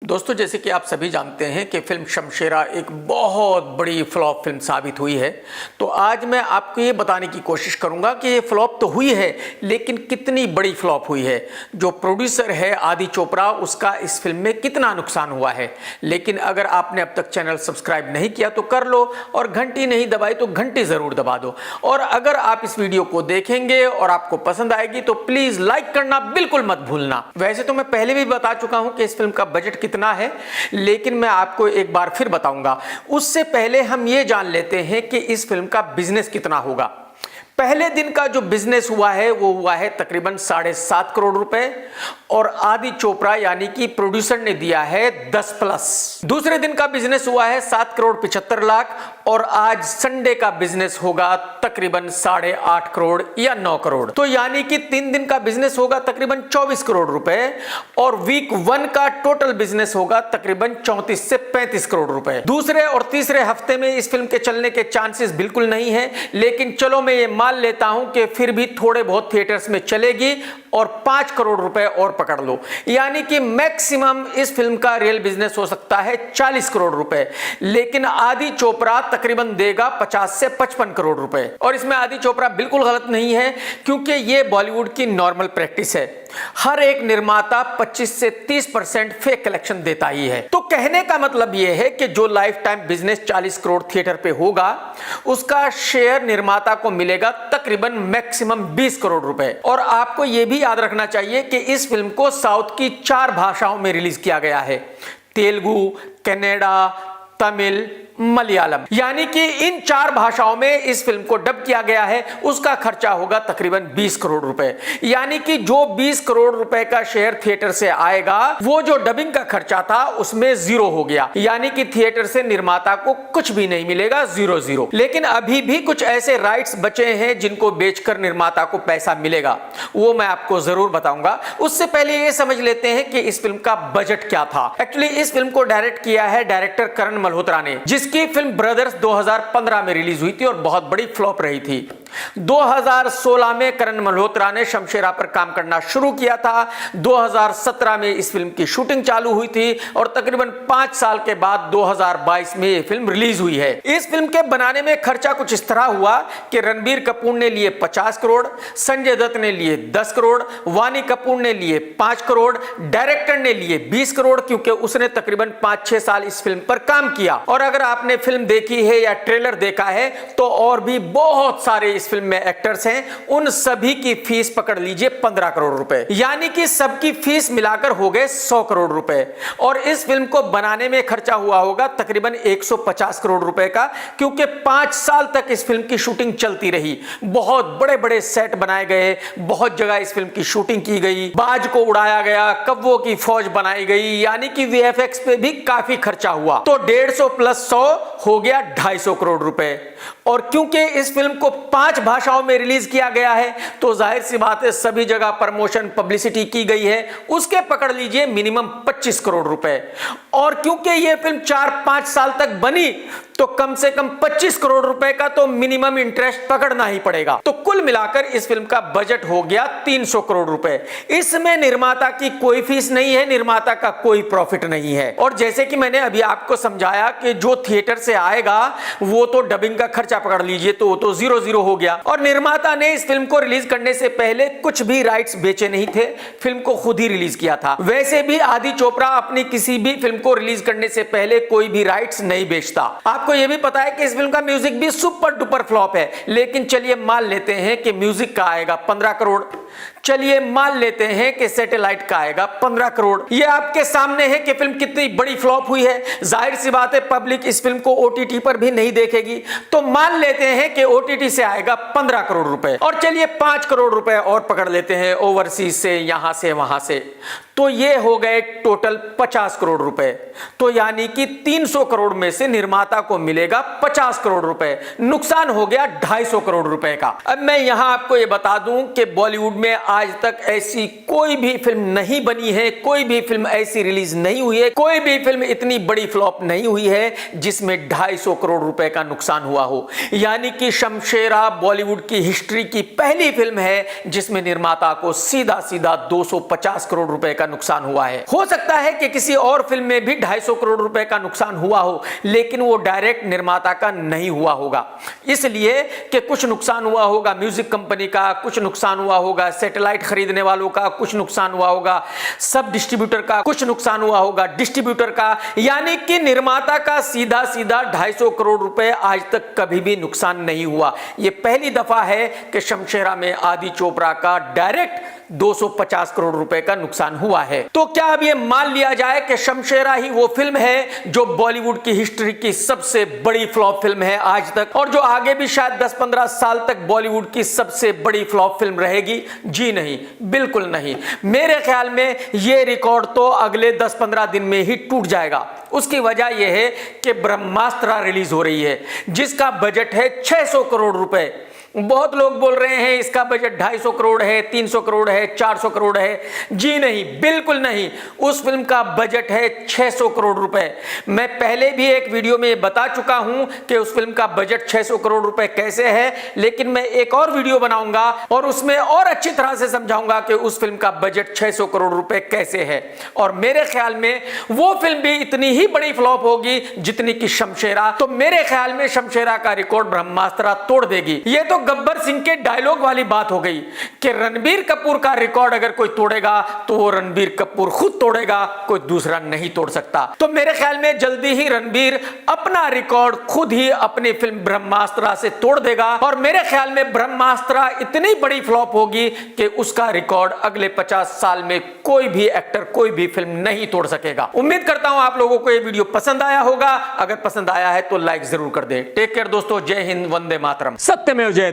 दोस्तों, जैसे कि आप सभी जानते हैं कि फिल्म शमशेरा एक बहुत बड़ी फ्लॉप फिल्म साबित हुई है। तो आज मैं आपको ये बताने की कोशिश करूंगा कि ये फ्लॉप तो हुई है, लेकिन कितनी बड़ी फ्लॉप हुई है। जो प्रोड्यूसर है आदि चोपड़ा, उसका इस फिल्म में कितना नुकसान हुआ है। लेकिन अगर आपने अब तक चैनल सब्सक्राइब नहीं किया तो कर लो, और घंटी नहीं दबाई तो घंटी ज़रूर दबा दो। और अगर आप इस वीडियो को देखेंगे और आपको पसंद आएगी तो प्लीज़ लाइक करना बिल्कुल मत भूलना। वैसे तो मैं पहले भी बता चुका हूं कि इस फिल्म का बजट कितना है, लेकिन मैं आपको एक बार फिर बताऊंगा। उससे पहले हम ये जान लेते हैं कि इस फिल्म का बिजनेस कितना होगा। पहले दिन का जो बिजनेस हुआ है वो हुआ है तकरीबन 7.5 करोड़ रुपए, और आदि चोपड़ा यानी कि प्रोड्यूसर ने दिया है 10+। दूसरे दिन का बिजनेस हुआ है 7 करोड़ 75 लाख, और आज संडे का बिजनेस होगा तकरीबन 8.5 करोड़ या 9 करोड़। तो यानी कि 3 दिन का बिजनेस होगा तकरीबन 24 करोड़ रुपए, और वीक 1 का टोटल बिजनेस होगा तकरीबन 34 से 35 करोड़ रुपए। दूसरे और तीसरे हफ्ते में इस फिल्म के चलने के चांसेस बिल्कुल नहीं है, लेकिन चलो मैं ये मान लेता हूं कि फिर भी थोड़े बहुत थिएटर्स में चलेगी, और 5 करोड़ रुपए और पकड़ लो, यानी कि मैक्सिमम इस फिल्म का रियल बिजनेस हो सकता है 40 करोड़ रुपए। लेकिन आदि चोपड़ा तकरीबन देगा 50 से 55 करोड़ रुपए। और इसमें आदि चोपड़ा बिल्कुल गलत नहीं है, क्योंकि यह बॉलीवुड की नॉर्मल प्रैक्टिस है। हर एक निर्माता 25 से 30% फेक कलेक्शन देता ही है। तो कहने का मतलब यह है कि जो life time business 40 crore theatre पे होगा, उसका शेयर निर्माता को मिलेगा तकरीबन मैक्सिमम 20 करोड़ रुपए। और आपको यह भी याद रखना चाहिए कि इस फिल्म को साउथ की 4 भाषाओं में रिलीज किया गया है: तेलुगु, कन्नड़ा, तमिल, मलयालम। यानी कि इन 4 भाषाओं में इस फिल्म को डब किया गया है। उसका खर्चा होगा तकरीबन 20 करोड़ रुपए। यानी कि जो 20 करोड़ रुपए का शेयर थिएटर से आएगा, वो जो डबिंग का खर्चा था उसमें 0 हो गया। यानी कि थिएटर से निर्माता को कुछ भी नहीं मिलेगा, 0-0। लेकिन अभी भी कुछ ऐसे राइट्स बचे हैं जिनको बेचकर निर्माता को पैसा मिलेगा, वो मैं आपको जरूर बताऊंगा। उससे पहले ये समझ लेते हैं कि इस फिल्म का बजट क्या था। एक्चुअली इस फिल्म को डायरेक्ट किया है डायरेक्टर करण मल्होत्रा ने, जिसकी फिल्म ब्रदर्स 2015 में रिलीज हुई थी और बहुत बड़ी फ्लॉप रही थी। 2016 में करण मल्होत्रा ने शमशेरा पर काम करना शुरू किया था। 2017 में इस फिल्म की शूटिंग चालू हुई थी, और तकरीबन 5 साल के बाद 2022 में यह फिल्म रिलीज हुई है। इस फिल्म के बनाने में खर्चा कुछ इस तरह हुआ कि रणबीर कपूर ने लिए 50 करोड़, संजय दत्त ने लिए 10 करोड़, वानी कपूर ने लिए 5 करोड़, डायरेक्टर ने लिए 20 करोड़, क्योंकि उसने तकरीबन 5-6 साल इस फिल्म पर काम किया। और अगर आपने फिल्म देखी है या ट्रेलर देखा है तो और भी बहुत सारे इस फिल्म में एक्टर्स हैं, उन सभी की फीस पकड़ लीजिए 15 करोड़ रुपए, यानी कि सबकी फीस मिलाकर हो गए 100 करोड़ रुपए। और इस फिल्म को बनाने में खर्चा हुआ होगा तकरीबन 150 करोड़ रुपए का, क्योंकि 5 साल तक इस फिल्म की शूटिंग चलती रही। बहुत बड़े बड़े सेट बनाए गए, बहुत जगह इस फिल्म की शूटिंग की गई, बाज को उड़ाया गया, कौवों की फौज बनाई गई, यानी कि वीएफएक्स पे भी काफी खर्चा हुआ। तो 150 + 100 हो गया 250 करोड़ रुपए। और क्योंकि इस फिल्म को 5 भाषाओं में रिलीज किया गया है, तो जाहिर सी बात है सभी जगह प्रमोशन पब्लिसिटी की गई है, उसके पकड़ लीजिए मिनिमम 25 करोड़ रुपए। और क्योंकि यह फिल्म 4-5 साल तक बनी, तो कम से कम 25 करोड़ रुपए का तो मिनिमम इंटरेस्ट पकड़ना ही पड़ेगा। तो कुल मिलाकर इस फिल्म का बजट हो गया 300 करोड़ रुपए। इसमें निर्माता की कोई फीस नहीं है, निर्माता का कोई प्रॉफिट नहीं है। और जैसे कि मैंने अभी आपको समझाया कि जो थिएटर से आएगा वो तो डबिंग का खर्चा पकड़ लीजिए, तो वो तो 0-0 हो गया। और निर्माता ने इस फिल्म को रिलीज करने से पहले कुछ भी राइट्स बेचे नहीं थे, फिल्म को खुद ही रिलीज किया था। वैसे भी आदि चोपड़ा अपनी किसी भी फिल्म को रिलीज करने से पहले कोई भी राइट्स नहीं बेचता। आपको यह भी पता है कि इस फिल्म का म्यूजिक भी सुपर डुपर फ्लॉप है। लेकिन चलिए मान लेते हैं कि म्यूजिक का आएगा 15 करोड़, चलिए मान लेते हैं कि सैटेलाइट का आएगा 15 करोड़। यह आपके सामने है कि फिल्म कितनी बड़ी फ्लॉप हुई है। जाहिर सी बात है पब्लिक इस फिल्म को ओटीटी पर भी नहीं देखेगी, तो मान लेते हैं कि ओटीटी से आएगा 15 करोड़ रुपए। और चलिए 5 करोड़ रुपए और पकड़ लेते हैं ओवरसीज से, यहां से वहां से, तो ये हो गए टोटल 50 करोड़ रुपए। तो यानी कि 300 करोड़ में से निर्माता को मिलेगा 50 करोड़ रुपए, नुकसान हो गया 250 करोड़ रुपए का। अब मैं यहां आपको यह बता दूं कि बॉलीवुड में आज तक ऐसी कोई भी फिल्म नहीं बनी है, कोई भी फिल्म ऐसी रिलीज नहीं हुई है, कोई भी फिल्म इतनी बड़ी फ्लॉप नहीं हुई है जिसमें 250 करोड़ रुपए का नुकसान हुआ हो। यानी कि शमशेरा बॉलीवुड की हिस्ट्री की पहली फिल्म है जिसमें निर्माता को सीधा सीधा 250 करोड़ रुपए का नुकसान हुआ है। हो सकता है कि किसी और फिल्म में भी 250 करोड़ रुपए का नुकसान हुआ हो, लेकिन वो डायरेक्ट निर्माता का नहीं हुआ होगा, इसलिए कि कुछ नुकसान हुआ होगा म्यूजिक कंपनी का, कुछ नुकसान हुआ होगा सैटेलाइट खरीदने वालों का, कुछ नुकसान हुआ होगा सब डिस्ट्रीब्यूटर का, कुछ नुकसान हुआ होगा डिस्ट्रीब्यूटर का, यानी कि निर्माता का सीधा सीधा 250 करोड़ रुपए आज तक कभी भी नुकसान नहीं हुआ। यह पहली दफा है कि शमशेरा में आदि चोपड़ा का डायरेक्ट 250 करोड़ रुपए का नुकसान हुआ है। तो क्या अब यह मान लिया जाए कि शमशेरा ही वो फिल्म है जो बॉलीवुड की हिस्ट्री की सबसे बड़ी फ्लॉप फिल्म है आज तक, और जो आगे भी शायद 10-15 साल तक बॉलीवुड की सबसे बड़ी फ्लॉप फिल्म रहेगी? जी नहीं, बिल्कुल नहीं। मेरे ख्याल में यह रिकॉर्ड तो अगले 10-15 दिन में ही टूट जाएगा। उसकी वजह यह है कि ब्रह्मास्त्र रिलीज हो रही है जिसका बजट है 600 करोड़ रुपए। बहुत लोग बोल रहे हैं इसका बजट 250 करोड़ है, 300 करोड़ है, 400 करोड़ है। जी नहीं, बिल्कुल नहीं। उस फिल्म का बजट है 600 करोड़ रुपए। मैं पहले भी एक वीडियो में बता चुका हूं कि उस फिल्म का बजट 600 करोड़ रुपए कैसे है, लेकिन मैं एक और वीडियो बनाऊंगा और उसमें और अच्छी तरह से समझाऊंगा कि उस फिल्म का बजट 600 करोड़ रुपए कैसे है। और मेरे ख्याल में वो फिल्म भी इतनी ही बड़ी फ्लॉप होगी जितनी कि शमशेरा। तो मेरे ख्याल में शमशेरा का रिकॉर्ड ब्रह्मास्त्र तोड़ देगी। ये तो गब्बर सिंह के डायलॉग वाली बात हो गई कि रणबीर कपूर का रिकॉर्ड अगर कोई तोड़ेगा तो वो रणबीर कपूर खुद तोड़ेगा, कोई दूसरा नहीं तोड़ सकता। तो मेरे ख्याल में जल्दी ही रणबीर अपना रिकॉर्ड खुद ही अपनी फिल्म ब्रह्मास्त्र से तोड़ देगा, और मेरे ख्याल में ब्रह्मास्त्र इतनी बड़ी फ्लॉप होगी कि उसका रिकॉर्ड अगले 50 साल में कोई भी एक्टर, कोई भी फिल्म नहीं तोड़ सकेगा। उम्मीद करता हूं आप लोगों को यह वीडियो पसंद आया होगा। अगर पसंद आया है तो लाइक जरूर कर दें। टेक केयर दोस्तों, जय हिंद, वंदे मातरम, सत्यमेव जयते।